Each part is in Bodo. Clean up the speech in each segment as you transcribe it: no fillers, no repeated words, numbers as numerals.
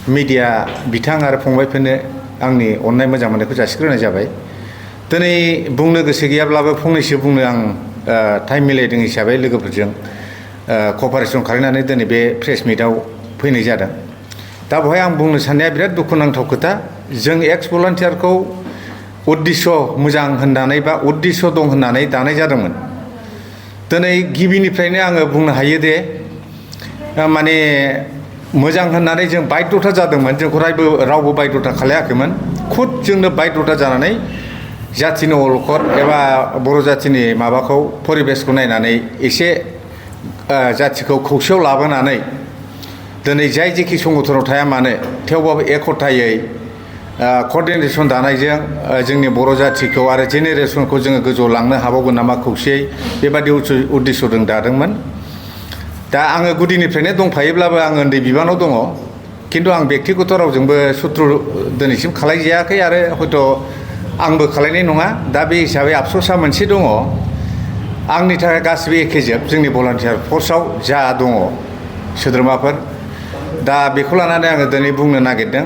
मीडिया बिथां आरो फंबायफोरनो आंनि अननाय मोजां मोननायखौ जासिग्रोनाय जाबाय। दिनै बुंनो गोसो गैयाब्लाबो फंनैसो बुंनो आं टाइम मिलायदों हिसाबै लोगोफोरजों कपारेसन खालामनानै दिनै बे प्रेस मिटआव फैनाय जादों। दा बेवहाय आं बुंनो साननाया बिराद दुखुनांथाव खोथा, जों एक्स भलान्टियारखौ उद्देश्य मोजां होननानै बा उद्देश्य दं होननानै दानाय जादोंमोन। दिनै गिबिनिफ्रायनो आङो बुंनो हायो दे माने मोजां होननानै जों बाध्यता जादोंमोन, जोंखौ रावबो बाध्यता खालायाखैमोन। खुद जोंनो बाध्यता जानानै जाथिनि अलखद एबा बर' जाथिनि माबाखौ परिबेसखौ नायनानै एसे जाथिखौ खौसेयाव लाबोनानै दिनै जाय जेखि संगठनाव थाया मानो थेवबाबो एकतायै कर्डिनेसन दानायजों जोंनि बर' जाथिखौ आरो जेनेरेसनखौ जोङो गोजौआव लांनो हाबावगोन नामा खौसेयै, बेबादि उद्देश्यजों दादोंमोन। दा आङो गुदिनिफ्रायनो दंफायोब्लाबो आं उन्दै बिबानाव दङ, खिन्थु आं बेक्तिगत रावजोंबो सुथ्रु दिनैसिम खालायजायाखै आरो हयथ' आंबो खालायनाय नङा। दा बे हिसाबै आफस'सा मोनसे दङ, आंनि थाखाय गासिबो एखेजोब जोंनि भलान्टियार फर्सआव जा दङ सोद्रोमाफोर। दा बेखौ लानानै आङो दिनै बुंनो नागिरदों,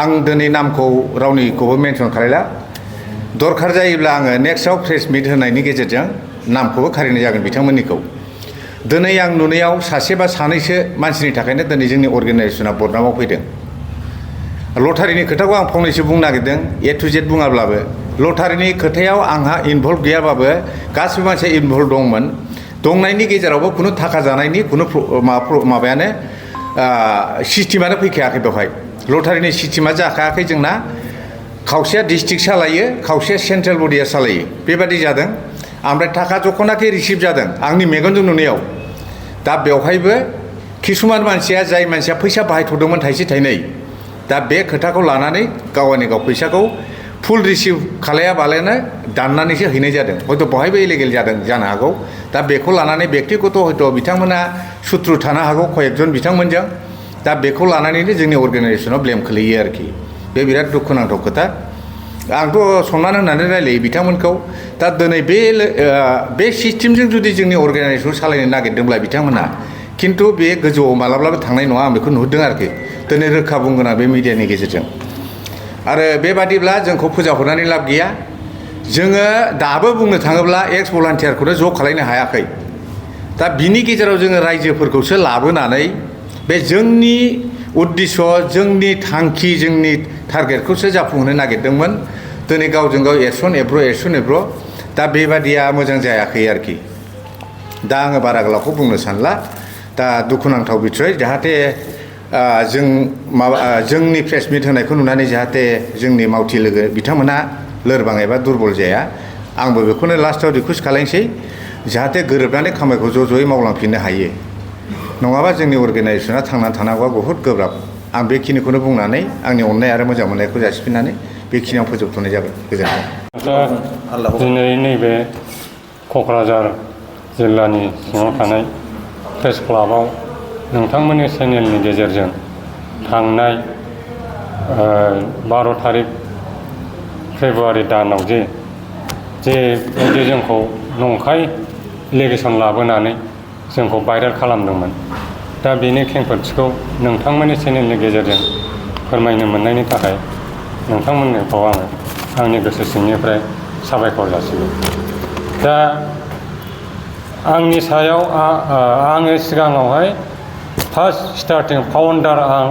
आं दिनै नामखौ रावनिखौबो मेनसन खालायला, दरखार जायोब्ला आङो नेक्स्टआव प्रेस मिट होनायनि गेजेरजों नामखौबो खारिनाय जागोन बिथांमोननिखौ। दिनै आं नुनायाव सासे बा सानैसो मानसिनि थाखायनो दिनै जोंनि अर्गेनाइजेसना बदनामाव फैदों। लटारिनि खोथाखौ आं फंनैसो बुंनो नागिरदों, ए टु जेड बुङाब्लाबो। लटारिनि खोथायाव आंहा इनभल्भ गैयाबाबो गासिबो मानसिया इनभल्भ दंमोन। दंनायनि गेजेरावबो खुनु थाखा जानायनि खुनु माबायानो सिस्टेमानो फैखायाखै बेवहाय। लटारिनि सिस्टेमा जाखायाखै जोंना, खावसेया डिस्ट्रिक्ट सालायो, खावसेया सेन्ट्रेल बडिया सालायो, बेबादि जादों। ओमफ्राय थाखा जखनाखि रिसिभ जादों आंनि मेगनजों नुनायाव। दा बेवहायबो किसुमान मानसिया जाय मानसिया फैसा बाहायथ'दोंमोन थाइसे थाइनै, दा बे खोथाखौ लानानै गावनि गाव फैसाखौ फुल रिसिभ खालायाबालानो दाननानैसो हैनाय जादों। हयथ' बहायबो इलिगेल जादों जानो हागौ। दा बेखौ लानानै बेक्तिगत हयथ' बिथांमोना सुथ्रु थानो हागौ कयेकजन बिथांमोनजों। दा बेखौ लानानैनो जोंनि अर्गेनाइजेसनाव ब्लेम खोलैयो आरोखि। बे बिराद दुखुनांथाव खोथा। आंथ' सनमान होनानै रायलायो बिथांमोनखौ। दा दिनै बे सिस्टेमजों जुदि जोंनि अर्गेनाइजेसनखौ सालायनो नागिरदोंब्ला बिथांमोना, खिन्थु बे गोजौआव मालाब्लाबो थांनाय नङा, आं बेखौ नुहुरदों आरोखि। दिनै रोखा बुंगोन आं बे मिडियानि गेजेरजों। आरो बेबादिब्ला जोंखौ फोजाहरनानै लाब गैया। जोङो दाबो बुंनो थाङोब्ला एक्स भलान्टियारखौनो ज' खालायनो हायाखै। दा बिनि गेजेराव जोङो रायजोफोरखौसो लाबोनानै बे जोंनि उद्देश्य, जोंनि थांखि, जोंनि टारगेटखौसो जाफुंहोनो नागिरदोंमोन। दिनै गावजों गाव एरसन एब्र'। दा बेबादिया मोजां जायाखै आरोखि। दा आङो बारा गोलावखौ बुंनो सानला। दा दुखुनांथाव बिथ्राय, जाहाथे जोंनि प्रेस मिट होनायखौ नुनानै जाहाथे जोंनि मावथि लोगो बिथांमोना लोरबां एबा दुरबल जाया। आंबो बेखौनो लास्टआव रिकुवेस्ट खालायनोसै, जाहाथे गोरोबनानै खामानिखौ ज'यै मावलांफिननो हायो। नङाबा जोंनि अर्गेनाइजेसना थांनानै थानांगौआ बहुद गोब्राब। आं बेखिनिखौनो बुंनानै आंनि अननाय आरो मोजां मोननायखौ जासिफिननानै बेखिनियाव फोजोबथ'नाय जाबाय। गोजोन्थों। दिनै नैबे क'क्राझार जिल्लानि सिङाव थानाय प्रेस क्लाबाव नोंथांमोननि चेनेलनि गेजेरजों थांनाय 12 थारिख फेब्रुवारि दानाव जे जोंखौ नंखाय एलिगेसन लाबोनानै जोंखौ भाइरेल खालामदोंमोन। दा बेनि खेंफोरथिखौ नोंथांमोननि चेनेलनि गेजेरजों फोरमायनो मोननायनि थाखाय नोंथांमोनखौ आङो आंनि गोसो सिंनिफ्राय साबायखर जासिबाय। दा आंनि सायाव आङो सिगाङावहाय फार्स्ट स्टार्टिं फाउन्डार आं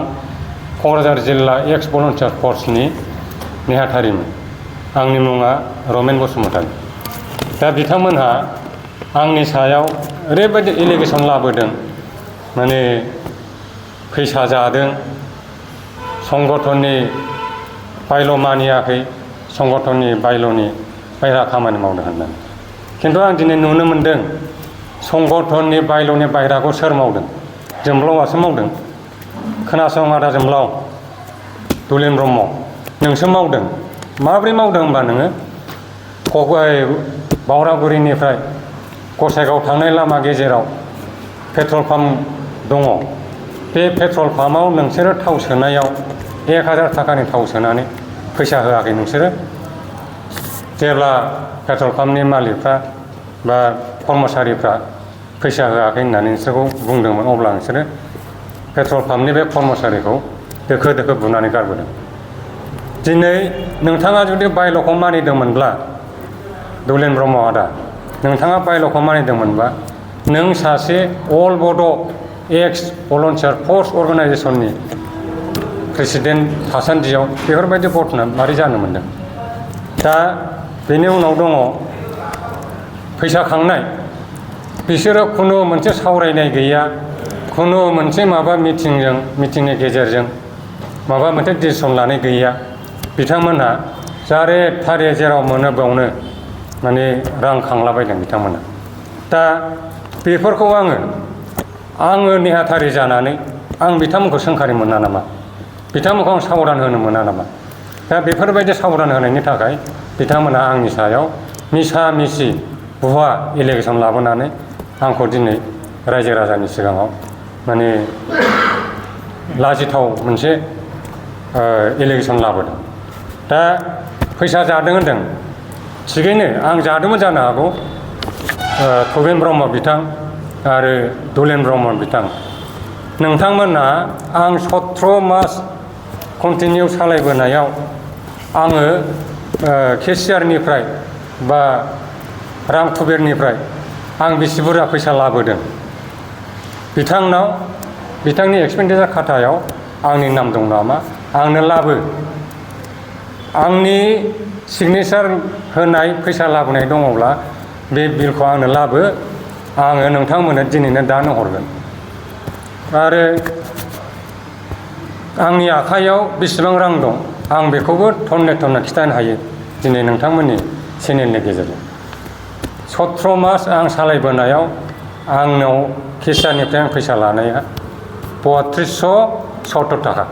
क'क्राझार जिल्ला एक्स भलन्टियार फर्सनि नेहाथारिमोन। आंनि मुङा रमेन बसुमतारी। दा बिथांमोनहा आंनि सायाव ओरैबायदि एलिगेसन लाबोदों, माने फैसा जादों, संगठननि बायल' मानियाखै, संगठननि बायल'नि बायह्रा खामानि मावदों होननानै। खिन्थु आं दिनै नुनो मोनदों संगठननि बायल'नि बायह्राखौ सोर मावदों? जोंब्लावआसो मावदों। खोनासं आदा जोंब्लाव, दुलेन ब्रह्म, नोंसो मावदों। माब्रै मावदों होनबा नोङो बावरागुरिनिफ्राय गसाइगाव थांनाय लामा गेजेराव पेट्रल पाम्प दङ। बे पेट्रल पाम्पआव नोंसोरो थाव सोनायाव 1000 थाखानि थाव सोनानै फैसा होआखै नोंसोरो। जेब्ला पेट्रल पाम्पनि मालिकफ्रा बा कर्मचारिफ्रा फैसा होआखै होननानै नोंसोरखौ बुंदोंमोन, अब्ला नोंसोरो पेट्रल पाम्पनि बे कर्मचारिखौ दोखो दोखो बुनानै गारबोदों। दिनै नोंथाङा जुदि बायल'खौ मानिदोंमोनब्ला दुलेन ब्रह्म आदा नोंथाङा बायल'खौ मानिदोंमोनबा नों सासे अल बड' एक्स भलन्टियार फर्स अर्गानाइजेसननि प्रेसिडेन्ट थासान्दियाव बेफोरबायदि घटना मारै जानो मोन्दों। दा बेनि उनाव दङ फैसा खांनाय। बिसोरो खुनु मोनसे सावरायनाय गैया, खुनु मोनसे माबा मिटिंनि गेजेरजों माबा मोनसे डिसिसन लानाय गैया। बिथांमोनहा जारे थारे जेराव मोनो बेयावनो माने रां खांलाबायदों बिथांमोना। दा बेफोरखौ आङो नेहाथारि जानानै आं बिथांमोनखौ सोंखारि मोना नामा, बिथांमोनखौ आं साबधान होनो मोना नामा। दा बेफोरबायदि साबधान होनायनि थाखाय बिथांमोना आंनि सायाव मिसा मिसि भुवा एलिगेसन लाबोनानै आंखौ दिनै रायजो राजानि सिगाङाव माने लाजिथाव मोनसे एलिगेसन लाबोदों। दा फैसा जादों होनदों, थिगैनो आं जादोंमोन जानो हागौ। थबिन ब्रह्म बिथां आरो दुलेन ब्रह्म बिथां नोंथांमोनहा आं 17 मास कन्टिनिउ सालायबोनायाव आङो केसियारनिफ्राय बा रां कुबेरनिफ्राय आं बेसे बुरजा फैसा लाबोदों बिथांनि एक्सपेन्डिचार खातायाव आंनि नाम दं नामा आंनो लाबो। आंनि सिगनेचार होनाय फैसा लाबोनाय दङब्ला बे बिलखौ आंनो लाबो, आङो नोंथांमोननो दिनैनो दानो हरगोन। आरो आंनि आखाइयाव बेसेबां रां दं आं बेखौबो थन्ने थन्ने खिथानो हायो दिनै नोंथांमोननि चेनेलनि गेजेरजों। 17 मास आं सालायबोनायाव आंनाव केसियारनिफ्राय आं फैसा लानाया 3270 थाखा,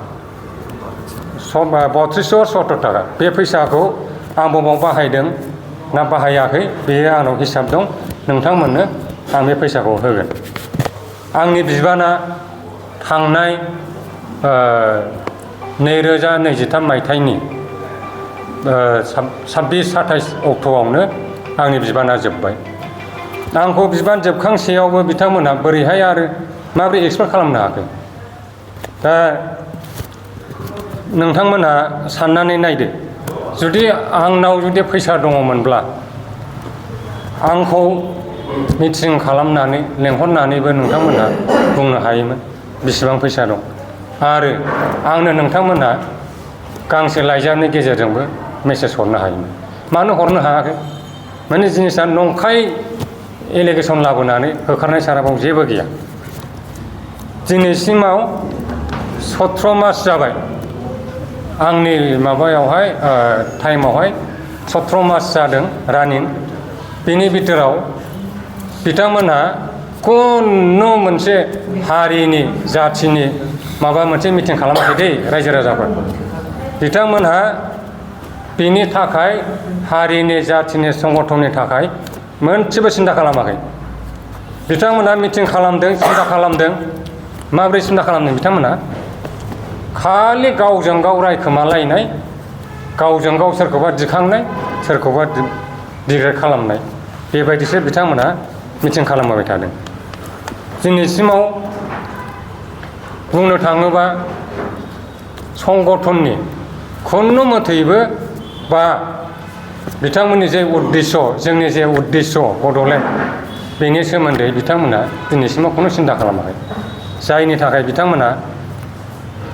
3270 थाखा। बे फैसाखौ आं बबाव बाहायदों ना बाहायाखै बेयो आंनाव हिसाब दं, नोंथांमोननो आं बे फैसाखौ होगोन। आंनि बिबाना थांनाय 2023 मायथाइनि 26-27 अक्ट'आवनो आंनि बिबाना जोब्बाय। आंखौ बिबान जोबखांसेयावबो बिथांमोनहा बोरैहाय आरो माबोरै एक्सपेक्ट खालामनो हाखो। दा नोंथांमोनहा साननानै नायदो, जुदि आंनाव फैसा दङमोनब्ला आंखौ मिटिं खालामनानै लेंहरनानैबो नोंथांमोनहा बुंनो हायोमोन बेसेबां फैसा दं। आरो आंनो नोंथांमोनहा गांसे लाइजामनि गेजेरजोंबो मेसेज हरनो हायोमोन। मानो हरनो हायाखै? माने जिनिसा नंखाय एलिगेसन लाबोनानै होखारनाय साराबाव जेबो गैया। दिनैसिमाव 17 मास जाबाय आंनि माबायावहाय टाइमावहाय 17 मास जादों रानिं। बेनि बिथोराव बिथांमोनहा खुनु मोनसे हारिनि जाथिनि माबा मोनसे मिटिं खालामाखै दै रायजो राजाफोर। बिथांमोनहा बेनि थाखाय हारिनि जाथिनि संगठननि थाखाय मोनसेबो सिन्था खालामाखै। बिथांमोनहा मिटिं खालामदों, सिन्था खालामदों। माबोरै सिन्था खालामदों बिथांमोनहा? खालि गावजों गाव रायखोमालायनाय, गावजों गाव सोरखौबा दिखांनाय, सोरखौबा डिग्रेड खालामनाय, बेबायदिसो बिथांमोनहा मिटिं खालामबाय थादों। दिनैसिमाव बुंनो थाङोबा संगठननि खुनु मथैबो बा बिथांमोननि जे उद्देश्य, जोंनि जे उद्देश्य बड'लेण्ड, बेनि सोमोन्दै बिथांमोनहा दिनैसिमाव खुनु सिन्था खालामाखै। जायनि थाखाय बिथांमोनहा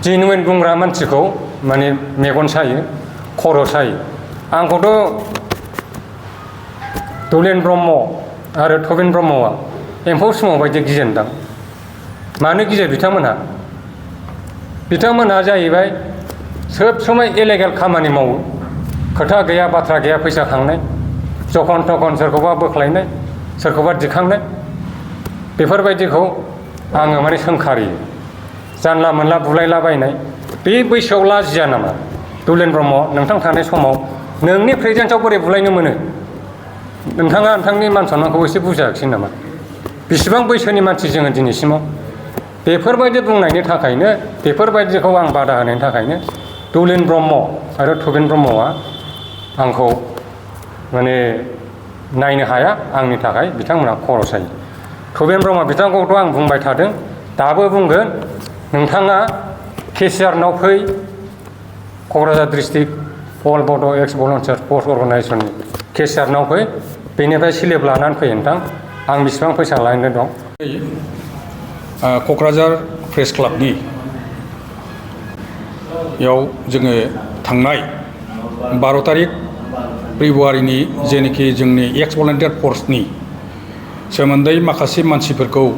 जेनुइन बुंग्रा मानसिखौ माने मेगन सायो, खर' सायो। आंखौथ' दुलेन ब्रह्म आरो थबिन ब्रह्मआ एम्फौ सुमु बायदि गिजेनदां। मानो गियो बिथांमोनहा? बिथांमोनहा जाहैबाय सोब समाय इलेगेल खामानि मावो, खोथा गैया बाथ्रा गैया फैसा खांनाय, जखन तखन सोरखौबा बोख्लायनाय, सोरखौबा दिखांनाय, बेफोरबायदिखौ आङो माने सोंखारियो। जानला मोनला बुलायलाबायनाय, बे बैसोआव लाजिया नामा? दुलेन ब्रह्म नोंथां थानाय समाव नोंनि प्रेजेन्सआव बोरै बुलायनो मोनो? नोंथाङा नोंथांनि मान सन्मानखौ एसे बुजियाखिसै नामा? बेसेबां बैसोनि मानसि जोङो दिनैसिमाव? बेफोरबायदि बुंनायनि थाखायनो, बेफोरबायदिखौ आं बादा होनायनि थाखायनो दुलेन ब्रह्म आरो थबिन ब्रह्मआ आंखौ माने नायनो हाया। आंनि थाखाय बिथांमोनहा खर' सायो। थबिन ब्रह्म बिथांखौथ' आं बुंबाय थादों, दाबो बुंगोन। नोंथाङा केसिआरनाव फै क'क्राझार डिस्ट्रिक्ट अल बड' एक्स भलन्टियार फर्स अर्गानाइजेसननि केसिआरनाव फै बेनिफ्राय स्लिप लानानै फै नोंथां आं बेसेबां फैसा लायनो दं। क'क्राझार प्रेस क्लाबनि याव जोङो थांनाय 12 तारिख फेब्रुवारिनि जेनोखि जोंनि एक्स भलन्टियार फर्सनि सोमोन्दै माखासे मानसिफोरखौ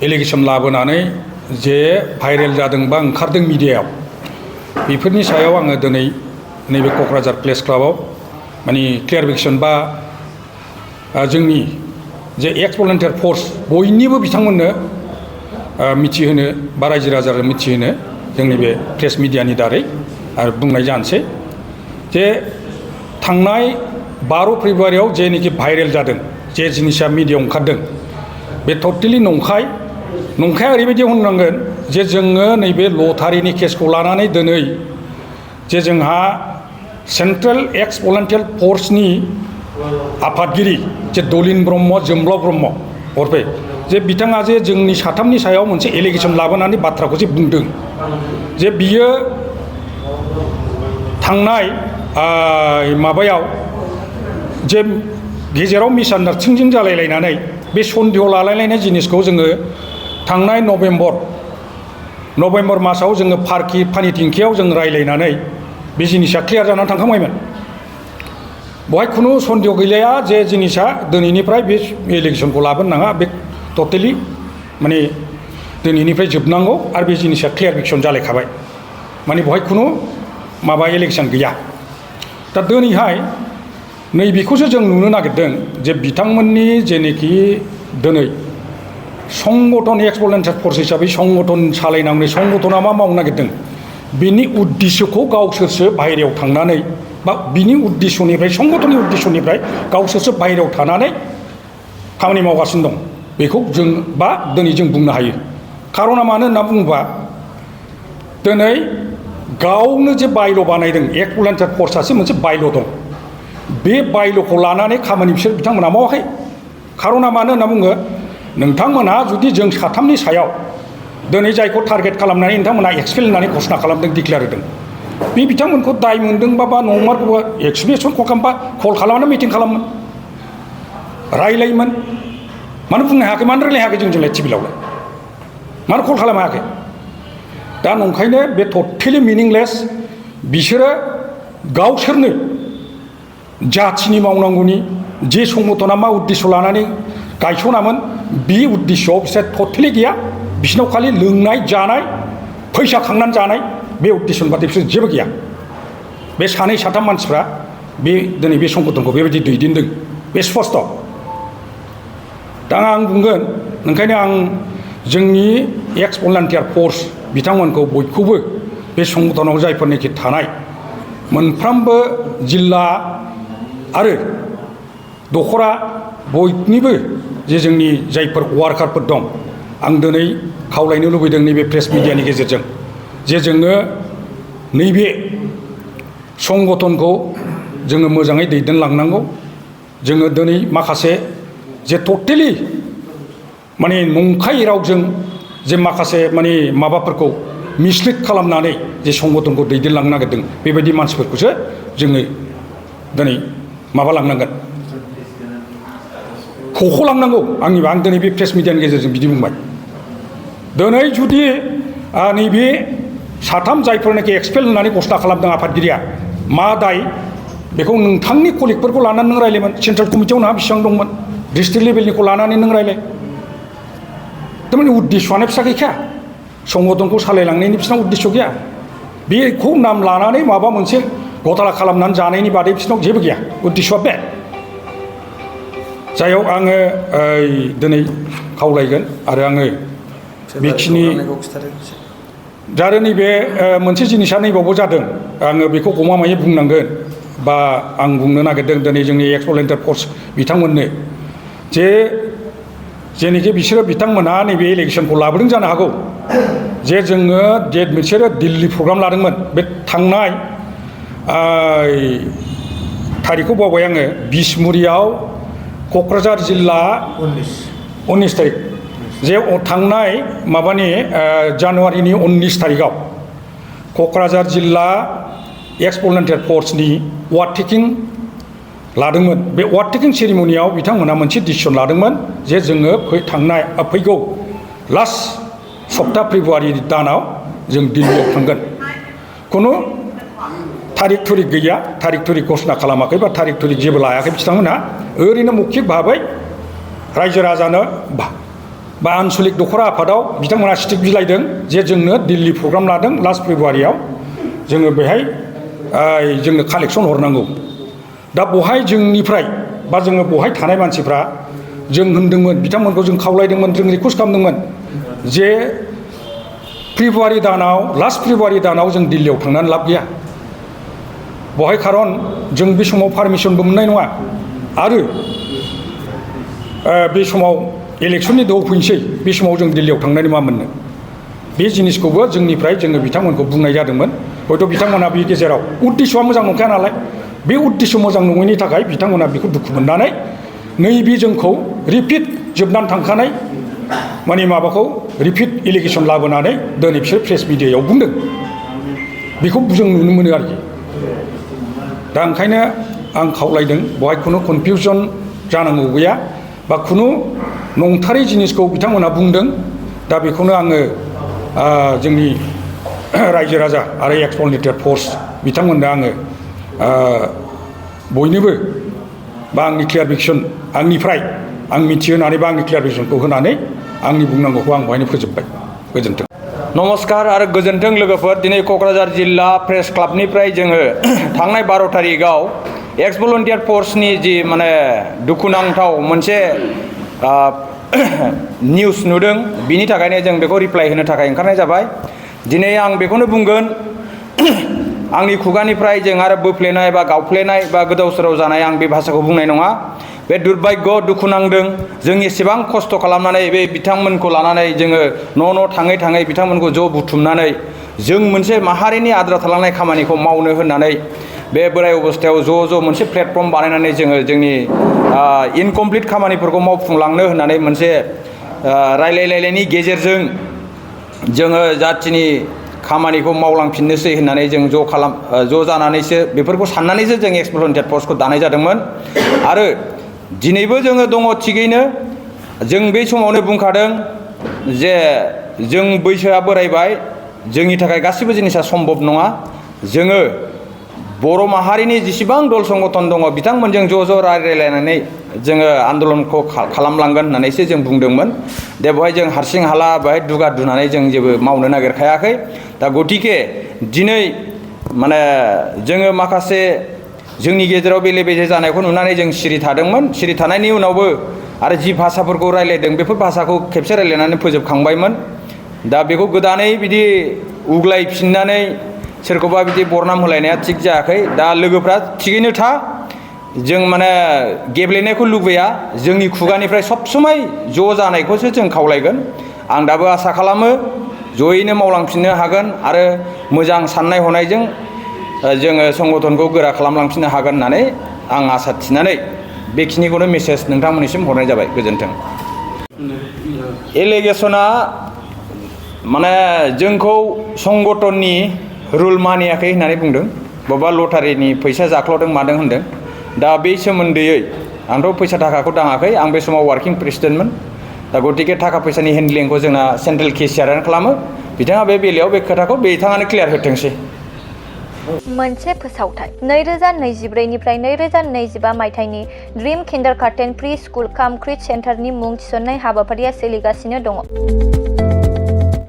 एलिगेसन लाबोनानै जे भाइरेल जादों बा ओंखारदों मिडियायाव बेफोरनि सायाव आङो दिनै नैबे क'क्राझार प्रेस क्लाबाव माने क्लियारिफिकेसन बा जोंनि जे एक्स भलन्टियार फर्स बयनिबो बिथांमोननो मिथिहोनो बा रायजो राजानो मिथिहोनो जोंनि बे प्रेस मिडियानि दारै आरो बुंनाय जानोसै जे थांनाय 12 फेब्रुवारियाव जेनोखि भाइरेल जादों जे जिनिसा मिडियायाव ओंखारदों बे टटेलि नंखाया ओरैबायदि होननांगोन जे जोङो नैबे लटारिनि केसखौ लानानै दिनै जे जोंहा सेन्ट्रेल एक्स भलन्टियार फर्सनि आफादगिरि जे दलिन ब्रह्म जोमब्लाव ब्रह्म हरफै जे बिथाङा जे जोंनि साथामनि सायाव मोनसे एलिगेसन लाबोनानै बाथ्राखौ जे बुंदों जे बियो थांनाय माबायाव जे गेजेराव मिसआन्डारस्टेन्डिं जालायलायनानै बे सन्देह लालायलायनाय जिनिसखौ जोङो थांनाय नभेम्बर मासाव जोङो पानि टेंकियाव जों रायलायनानै बे जिनिसा क्लियार जानानै थांखांबायमोन। बेवहाय खुनु सन्देह गैलाया जे जिनिसा दिनैनिफ्राय बे एलिगेसनखौ लाबोनो नाङा बे टटेलि माने दिनैनिफ्राय जोबनांगौ आरो बे जिनिसा क्लियारिफिकेसन जालायखाबाय माने बेवहाय खुनु माबा एलिगेसन गैया। दा दिनैहाय नैबेखौसो जों नुनो नागिरदों जे बिथांमोननि जेनोखि दिनै संगठन एक्स भलन्टियार फर्स हिसाबै संगठन सालायनांगौ संगठना मा मावनो नागिरदों बिनि उद्देश्यखौ गावसोरसो बाहेरायाव थांनानै बा बिनि उद्देश्यनिफ्राय संगठननि उद्देश्यनिफ्राय गावसोरसो बाहेरायाव थानानै खामानि मावगासिनो दं बेखौ जों बा दिनै जों बुंनो हायो। खारना मानो होनना बुङोबा दिनै गावनो जे बायल' बानायदों एक्स भलन्टियार फर्सआसो मोनसे बायल' दं बे बायल'खौ लानानै खामानि बिसोर बिथांमोना मावाखै। खारना मानो होनना बुङो नोंथांमोनहा जुदि जों साथामनि सायाव दिनै जायखौ टारगेट खालामनानै नोंथांमोना एक्सपेल होननानै घोषणा खालामदों डिक्लेयार होदों बे बिथांमोनखौ दाय मोनदोंबा बा नंमारगौबा एक्सप्रेसन खालामबा कल खालामनानै मिटिं खालामोन रायलायोमोन मानो बुंनो हायाखै मानो रायलाय हायाखै जोंलाय टिभिलावलाय मानो कल खालामनो हायाखै। दा नंखायनो बे टटेलि मिनिंलेस बिसोरो गावसोरनो जाथिनि मावनांगौनि जे संगठना मा उद्देश्य लानानै गायसनामोन बे उद्देश्यआव बिसोर टटेलि गैया बिसोरनाव खालि लोंनाय जानाय फैसा खांनानै जानाय बे उद्देश्यनि बादै बिसोर जेबो गैया। बे सानै साथाम मानसिफ्रा बे दिनै बे संगठनखौ बेबायदि दैदेनदों बे स्पस्ट। दा आं बुंगोन ओंखायनो आं जोंनि एक्स भलन्टियार फर्स बिथांमोनखौ बयखौबो बे संगठनाव जायफोरनिखि थानाय मोनफ्रोमबो जिल्ला आरो दखरा बयनिबो जे जोंनि जायफोर वार्कारफोर दं आं दिनै खावलायनो लुबैदों नैबे प्रेस मिडियानि गेजेरजों जे जोङो नैबे संगठनखौ जोङो मोजाङै दैदेनलांनांगौ। जोङो दिनै माखासे जे टटेलि माने नंखाय रावजों जे माखासे माने माबाफोरखौ मिसलिड खालामनानै जे संगठनखौ दैदेनलांनो नागिरदों बेबायदि मानसिफोरखौसो जोङो दिनै माबालांनांगोन खख'लांनांगौ आंनिबा आं दिनै बे प्रेस मिडियानि गेजेरजों बिदि बुंबाय। दिनै जुदि नैबे साथाम जायफोरनाखि एक्सपेल होननानै घोषणा खालामदों आफादगिरिया मा दाय बेखौ नोंथांनि कलिगफोरखौ लानानै नों रायलायमोन सेन्ट्रेल कमिटियाव नोंहा बेसेबां दंमोन डिस्ट्रिक्ट लेभेलनिखौ लानानै नों रायलाय थारमाने उद्देश्यआनो फिसा गैखाया संगठनखौ सालायलांनायनि बिसोरनाव उद्देश्य गैया बेखौ नाम लानानै माबा मोनसे घटना खालामनानै जानायनि बादै बिसोरनाव जेबो गैया उद्देश्यआ बे जायाव आङो दिनै खावलायगोन आरो आङो बेखिनि आरो नैबे मोनसे जिनिसा नैबावबो जादों आङो बेखौ गमामायै बुंनांगोन बा आं बुंनो नागिरदों दिनै जोंनि एक्स भलन्टियार फर्स बिथांमोननो जे जेनोखि बिसोरो बिथांमोनहा नैबे इलेक्सनखौ लाबोदों जानो हागौ जे जोङो डेट बिसोरो दिल्ली प्रग्राम लादोंमोन बे थांनाय थारिखखौ बावबाय आङो बिसमुरियाव क'क्राझार जिल्ला 19 तारिख जे थांनाय माबानि जानुवारिनि 19 तारिखआव क'क्राझार जिल्ला एक्स भलन्टियार फर्सनि वार्ड टेकिं लादोंमोन। बे वार्ड टेकिं सेरेमनियाव बिथांमोना मोनसे डिसिसन लादोंमोन जे जोङो फैगौ लास्ट सप्ता फेब्रुवारि दानाव जों दिल्लीयाव थांगोन। खुनु तारिख थुरिख गैया, तारिख थुरिख घोषणा खालामाखै बा तारिख थुरिख जेबो लायाखै बिथांमोनहा। ओरैनो मौखिक भाबै रायजो राजानो बा आन्सलिक दखरा आफादाव बिथांमोना स्टिक बिलाइदों जे जोंनो दिल्ली प्रग्राम लादों लास्ट फेब्रुवारियाव, जोङो बेहाय जोंनो कालेक्सन हरनांगौ। दा बहाय जोंनिफ्राय बा जोङो बहाय थानाय मानसिफ्रा जों होनदोंमोन, बिथांमोनखौ जों खावलायदोंमोन, जों रिकुवेस्ट खालामदोंमोन जे फेब्रुवारि दानाव लास्ट फेब्रुवारि दानाव जों दिल्लीयाव थांनानै लाब गैया। बहाय खारन जों बे समाव पारमिसनबो मोननाय नङा आरो बे समाव इलेक्सननि दोहौ फैनोसै, बे समाव जों दिल्लीयाव थांनानै मा मोननो। बे जिनिसखौबो जोंनिफ्राय जोङो बिथांमोनखौ बुंनाय जादोंमोन। हयथ' बिथांमोना बे गेजेराव उद्देश्यआ मोजां नंखाया नालाय, बे उद्देश्य मोजां नङैनि थाखाय बिथांमोना बेखौ दुखु मोननानै नैबे जोंखौ रिपिट जोबनानै थांखानाय माने माबाखौ रिपिट एलिगेसन लाबोनानै दिनै बिसोर प्रेस मिडियायाव बुंदों। बेखौ जों नुनो मोनो आरोखि। दा ओंखायनो आं खावलायदों बहाय खुनु कनफिउजन जानांगौ गैया बा खुनु नंथारै जिनिसखौ बिथांमोना बुंदों। दा बेखौनो आङो जोंनि रायजो राजा आरो एक्स भलन्टियार फर्स बिथांमोननो आङो बयनोबो बा आंनि क्लियारिफिकेसन आंनिफ्राय आं मिथिहोनानै बा आंनि क्लियारिफिकेसनखौ होनानै आंनि बुंनांगौखौ आं बेहायनो फोजोबबाय। गोजोन्थों। नमस्कार आरो गोजोन्थों लोगोफोर। दिनै क'क्राझार जिल्ला प्रेस क्लाबनिफ्राय जोङो थांनाय 12 तारिखआव एक्स भलन्टियार फर्सनि जि माने दुखुनांथाव मोनसे निउस नुदों, बिनि थाखायनो जों बेखौ रिप्लाइ होनो थाखाय ओंखारनाय जाबाय। दिनै आं बेखौनो बुंगोन, आंनि खुगानिफ्राय जों आरो बोफ्लेनाय बा गावफ्लेनाय बा गोदाव सोराव जानाय आं बे भाषाखौ बुंनाय नङा। बे दुर्भाग्य दुखु नांदों। जों एसेबां खस्थ' खालामनानै बे बिथांमोनखौ लानानै जोङो न' थाङै थाङै बिथांमोनखौ ज' बुथुमनानै जों मोनसे माहारिनि आद्रा थालांनाय खामानिखौ मावनो होननानै बे बोराय अबस्थायाव ज' मोनसे प्लेटफर्म बानायनानै जोङो जोंनि इनकमप्लिट खामानिफोरखौ मावफुंलांनो होननानै मोनसे रायलायलायनायनि गेजेरजों जोङो जाथिनि खामानिखौ मावलांफिननोसै होननानै जों ज' जानानैसो बेफोरखौ साननानैसो जों एक्स भलन्टियार फर्सखौ दानाय जादोंमोन। आरो दिनैबो जोङो दङ थिगैनो। जों बै समावनो बुंखादों जे जों बैसोआ बोरायबाय, जोंनि थाखाय गासिबो जिनिसा सम्भब नङा। जोङो बर' माहारिनि जेसेबां दल संगठन दङ बिथांमोनजों ज' रायलायलायनानै जोङो आन्दलनखौ खालामलांगोन होननानैसो जों बुंदोंमोन। दा बेवहाय जों हारसिं हाला बेहाय दुगा दुनानै जों जेबो मावनो नागिरखायाखै। दा गतिके दिनै माने जोङो माखासे जोंनि गेजेराव बेले बेजे जानायखौ नुनानै जों सिरि थादोंमोन। सिरि थानायनि उनावबो आरो जि भाषाफोरखौ रायलायदों बेफोर भाषाखौ खेबसे रायलायनानै फोजोबखांबायमोन। दा बेखौ गोदानै बिदि उग्लायफिननानै सोरखौबा बिदि बरनाम होलायनाया थिग जायाखै। दा लोगोफ्रा थिगैनो था, जों माने गेब्लेनायखौ लुबैया, जोंनि खुगानिफ्राय सब समाय ज' जानायखौसो जों खावलायगोन। आं दाबो आसा खालामो जयैनो मावलांफिननो हागोन आरो मोजां साननाय हनायजों जोङो संगठनखौ गोरा खालामलांफिननो हागोन होननानै आं आसा थिनानै बेखिनिखौनो मेसेज नोंथांमोननिसिम हरनाय जाबाय। गोजोन्थों। एलिगेसना माने जोंखौ संगठननि रुल मानियाखै होननानै बुंदों, बबेबा लटारिनि फैसा जाख्ल'दों मादों होनदों। दा बे सोमोन्दैयै आंथ' फैसा थाखाखौ दाङाखै, आं बे समाव वार्किं प्रेसिडेन्टमोन। दा गतिके थाखा फैसानि हेन्डलिंखौ जोंना सेन्ट्रेल केसियारानो खालामो। बिथाङा बे बेलायाव बे खोथाखौ बिथाङानो क्लियार होथोंसै। मोनसे फोसावथाय 2024निफ्राय 2025 मायथाइनि ड्रिम किन्डारगार्टेन प्रि स्कुल काम क्रिट सेन्टारनि मुं थिसननाय हाबाफारिया सोलिगासिनो दङ।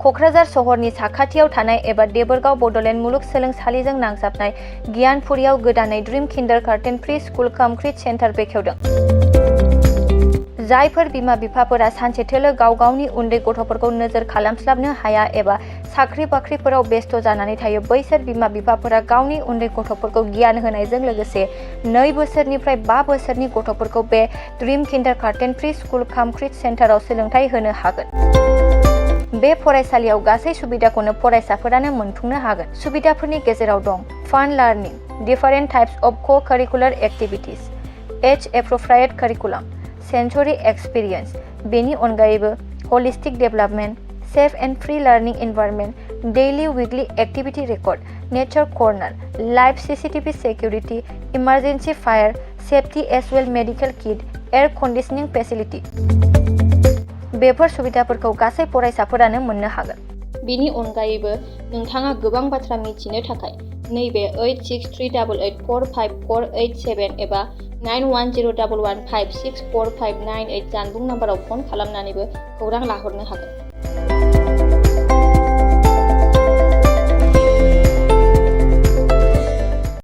क'क्राझार सहरनि साखाथियाव थानाय एबा देबोरगाव बड'लेण्ड मुलुगसोलोंसालिजों नांजाबनाय गियानपुरियाव गोदानै ड्रिम किन्डारगार्टेन प्रि स्कुल काम क्रिट सेन्टार बेखेवदों। जायफोर बिमा बिफाफोरा सानसेथोलो गाव गावनि उन्दै गथ'फोरखौ नोजोर खालामस्लाबनो हाया एबा साख्रि बाख्रिफोराव बेस्थ' जानानै थायो, बैसोर बिमा बिफाफोरा गावनि उन्दै गथ'फोरखौ गियान होनायजों लोगोसे 2 बोसोरनिफ्राय 5 बोसोरनि गथ'फोरखौ बे ड्रिम किन्डारगार्टेन प्रि स्कुल काम क्रिट सेन्टाराव सोलोंथाइ होनो हागोन। बे फरायसालियाव गासै सुबिदाखौनो फरायसाफोरानो मोनफुंनो हागोन। सुबिदाफोरनि गेजेराव दं फान learning, different types of co-curricular activities, age appropriate curriculum, sensory experience, बेनि अनगायैबो holistic development, safe and free learning environment, daily weekly activity record, nature corner, live CCTV security, emergency fire safety as well medical kit, air conditioning facility. बेफोर सुबिदाफोरखौ गासै फरायसाफोरानो मोननो हागोन। बिनि अनगायैबो नोंथाङा गोबां बाथ्रा मिथिनो थाखाय नैबे 8634545487 एबा 9101156459 जानबुं नाम्बाराव फन खालामनानैबो खौरां लाहरनो हागोन।